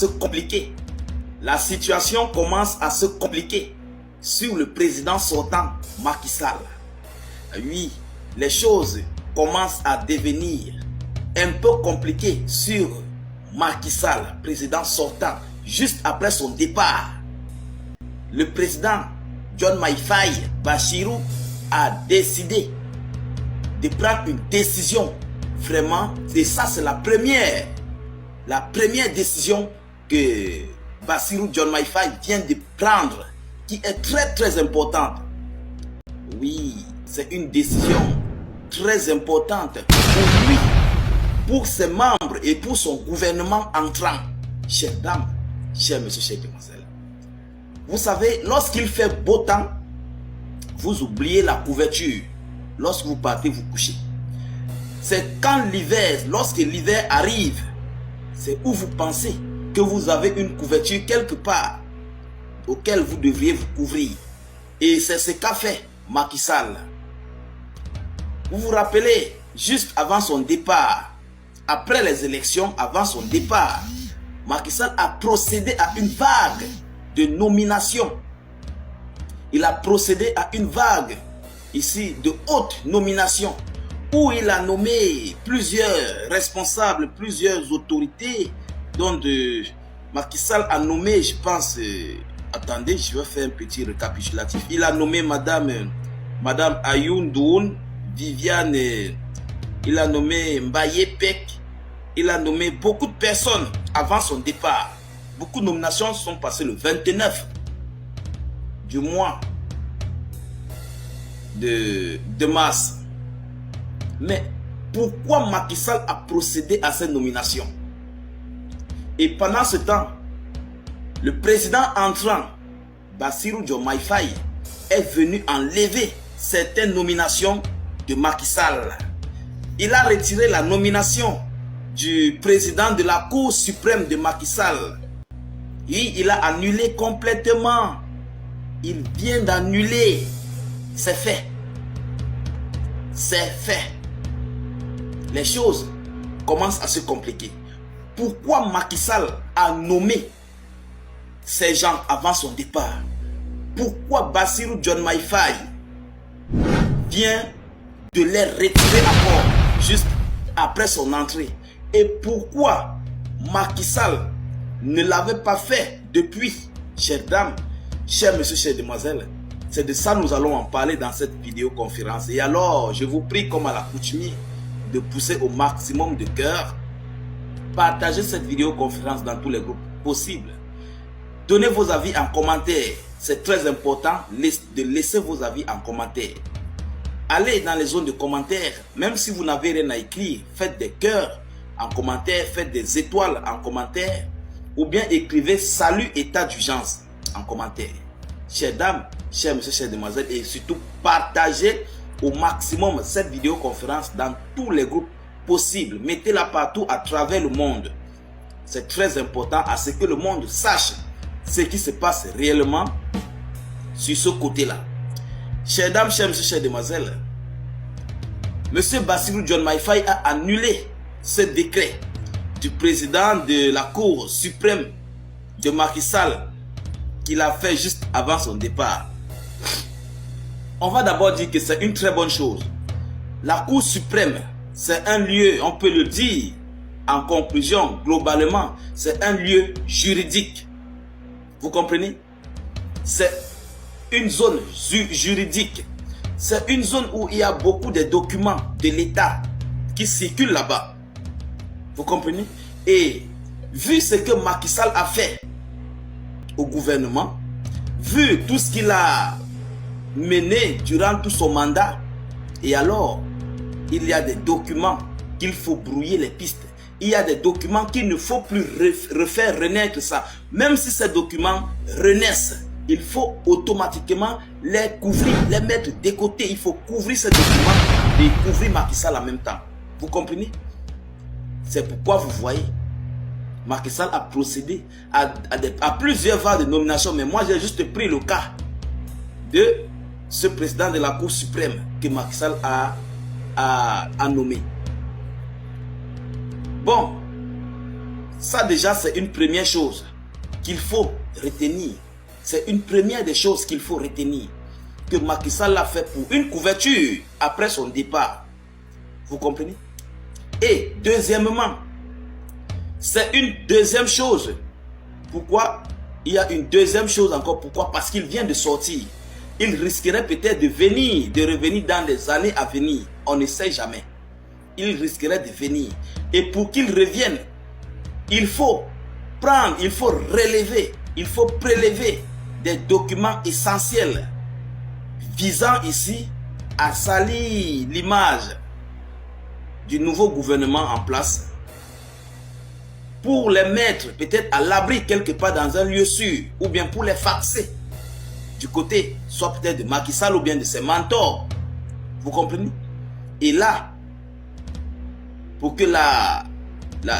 se compliquer. La situation commence à se compliquer sur le président sortant Macky Sall. Oui, les choses commencent à devenir un peu compliquées sur Macky Sall, président sortant, juste après son départ. Le président John Maïfaï Bachirou a décidé de prendre une décision. Vraiment, et ça c'est la première décision que Bassirou John Maïfaï vient de prendre, qui est très importante. Oui, c'est une décision très importante pour lui, pour ses membres et pour son gouvernement entrant. Chères dames, chers messieurs, chères demoiselles, vous savez, lorsqu'il fait beau temps, vous oubliez la couverture. Lorsque vous partez vous coucher, c'est quand l'hiver, lorsque l'hiver arrive, c'est où vous pensez que vous avez une couverture quelque part auquel vous devriez vous couvrir. Et c'est ce qu'a fait Macky Sall. Vous vous rappelez, juste avant son départ, après les élections, avant son départ, Macky Sall a procédé à une vague de nominations. Il a procédé à une vague ici de haute nomination où il a nommé plusieurs responsables, plusieurs autorités, dont Macky Sall a nommé, je pense, attendez, je vais faire un petit récapitulatif. Il a nommé Madame Ayoun Doun, Viviane, il a nommé Mbaye Pek, il a nommé beaucoup de personnes avant son départ. Beaucoup de nominations sont passées le 29 du mois de mars. Mais pourquoi Macky Sall a procédé à ces nominations? Et pendant ce temps, le président entrant, Bassirou Diomaye Faye, est venu enlever certaines nominations de Macky Sall. Il a retiré la nomination du président de la Cour suprême de Macky Sall. Oui, il a annulé complètement. Il vient d'annuler. C'est fait. C'est fait. Les choses commencent à se compliquer. Pourquoi Macky Sall a nommé ces gens avant son départ? Pourquoi Bassirou Diomaye Faye vient de les retirer à bord juste après son entrée? Et pourquoi Macky Sall ne l'avait pas fait depuis? Chères dames, chers messieurs, chères demoiselles, c'est de ça que nous allons en parler dans cette vidéoconférence. Et alors, je vous prie comme à l'accoutumée de pousser au maximum de cœur. Partagez cette vidéoconférence dans tous les groupes possibles. Donnez vos avis en commentaire. C'est très important de laisser vos avis en commentaire. Allez dans les zones de commentaires. Même si vous n'avez rien à écrire, faites des cœurs en commentaire, faites des étoiles en commentaire. Ou bien écrivez salut état d'urgence en commentaire. Chères dames, chers messieurs, chères demoiselles, et surtout partagez au maximum cette vidéoconférence dans tous les groupes possibles. Mettez-la partout à travers le monde. C'est très important à ce que le monde sache ce qui se passe réellement sur ce côté-là. Chères dames, chers messieurs, chères demoiselles, Monsieur Bassirou Diomaye Faye a annulé ce décret du président de la Cour suprême de Macky Sall qu'il a fait juste avant son départ. On va d'abord dire que c'est une très bonne chose. La Cour suprême, c'est un lieu, on peut le dire, en conclusion, globalement, c'est un lieu juridique. Vous comprenez? C'est une zone juridique. C'est une zone où il y a beaucoup de documents de l'État qui circulent là-bas. Vous comprenez? Et vu ce que Macky Sall a fait au gouvernement, vu tout ce qu'il a mené durant tout son mandat, et alors, il y a des documents qu'il faut brouiller les pistes. Il y a des documents qu'il ne faut plus refaire renaître ça. Même si ces documents renaissent, il faut automatiquement les couvrir, les mettre de côté. Il faut couvrir ces documents et couvrir Macky Sall en même temps. Vous comprenez? C'est pourquoi vous voyez, Macky Sall a procédé à plusieurs vagues de nomination. Mais moi, j'ai juste pris le cas de ce président de la Cour suprême que Macky Sall a nommé. Bon, Ça déjà, c'est une première chose qu'il faut retenir. C'est une première des choses qu'il faut retenir. Que Macky Sall l'a fait pour une couverture après son départ. Vous comprenez? Et deuxièmement, c'est une deuxième chose. Pourquoi? Il y a une deuxième chose encore. Pourquoi? Parce qu'il vient de sortir. Il risquerait peut-être de revenir dans les années à venir. On ne sait jamais. Il risquerait de venir. Et pour qu'il revienne, il faut prendre, il faut relever, il faut prélever des documents essentiels visant ici à salir l'image du nouveau gouvernement en place pour les mettre peut-être à l'abri quelque part dans un lieu sûr ou bien pour les faxer du côté soit peut-être de Macky Sall ou bien de ses mentors. Vous comprenez? Et là, pour que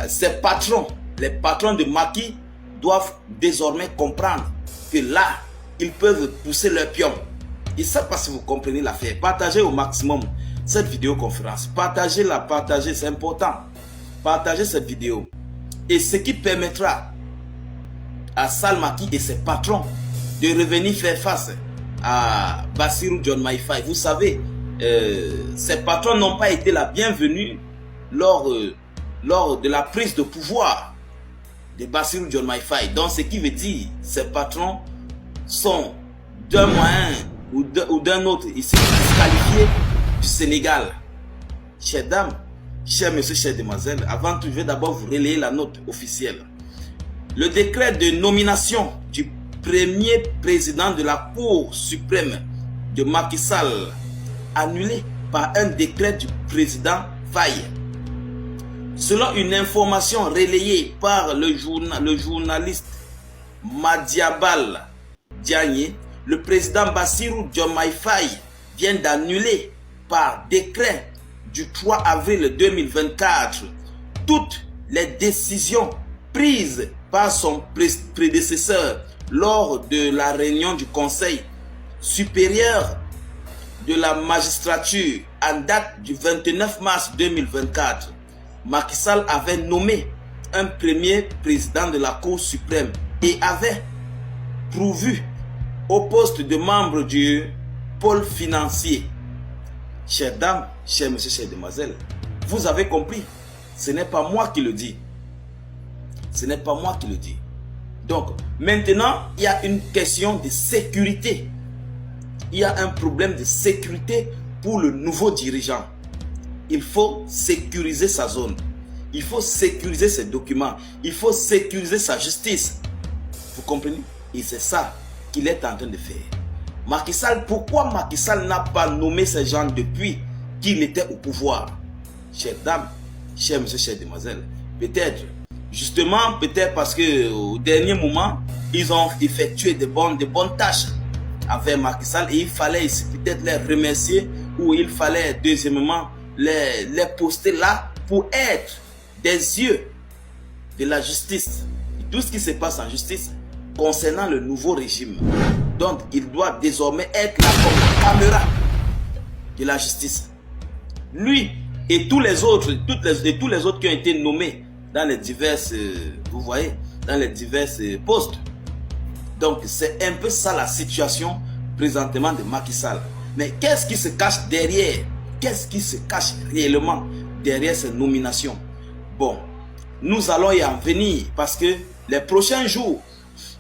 ces patrons, les patrons de Macky doivent désormais comprendre que là, ils peuvent pousser leur pion. Et ça, parce que vous comprenez l'affaire. Partagez au maximum cette vidéoconférence. Partagez-la, partagez, c'est important. Partagez cette vidéo. Et ce qui permettra à Sall Macky et ses patrons de revenir faire face à Bassirou Diomaye Faye. Vous savez, ces patrons n'ont pas été la bienvenue lors de la prise de pouvoir de Bassirou Diomaye Faye. Donc, ce qui veut dire, ces patrons sont d'un moyen ou d'un autre ici disqualifiés du Sénégal. Chers dames, chers messieurs, chères demoiselles, avant tout, je vais d'abord vous relayer la note officielle. Le décret de nomination du premier président de la Cour suprême de Macky Sall, annulé par un décret du président Faye. Selon une information relayée par le journaliste Madiambal Diagne, le président Bassirou Diomaye Faye vient d'annuler par décret du 3 avril 2024 toutes les décisions prises par son prédécesseur lors de la réunion du Conseil supérieur de la magistrature en date du 29 mars 2024. Macky Sall avait nommé un premier président de la Cour suprême et avait pourvu au poste de membre du pôle financier. Chères dames, chers messieurs, chères demoiselles, vous avez compris, ce n'est pas moi qui le dis. Ce n'est pas moi qui le dis. Donc, maintenant, il y a une question de sécurité. Il y a un problème de sécurité pour le nouveau dirigeant. Il faut sécuriser sa zone. Il faut sécuriser ses documents. Il faut sécuriser sa justice. Vous comprenez? Et c'est ça qu'il est en train de faire. Macky Sall, pourquoi Macky Sall n'a pas nommé ces gens depuis qu'il était au pouvoir? Chères dames, chers messieurs, chères demoiselles, peut-être, justement, peut-être parce qu'au dernier moment, ils ont effectué de bonnes tâches avec Macky Sall et il fallait peut-être les remercier ou il fallait deuxièmement les poster là pour être des yeux de la justice. Et tout ce qui se passe en justice concernant le nouveau régime. Donc, il doit désormais être là comme la caméra de la justice. Lui et tous les autres, tous les autres qui ont été nommés dans les diverses, vous voyez, dans les diverses postes. Donc, c'est un peu ça la situation présentement de Macky Sall. Mais qu'est-ce qui se cache derrière? Qu'est-ce qui se cache réellement derrière ces nominations? Bon, nous allons y en venir parce que les prochains jours,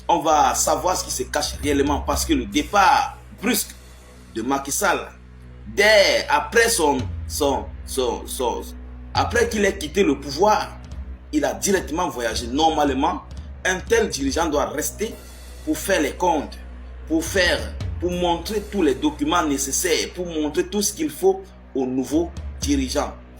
on va savoir ce qui se cache réellement parce que le départ brusque de Macky Sall, après qu'il ait quitté le pouvoir, il a directement voyagé. Normalement, un tel dirigeant doit rester pour faire les comptes, pour montrer tous les documents nécessaires, pour montrer tout ce qu'il faut au nouveau dirigeant.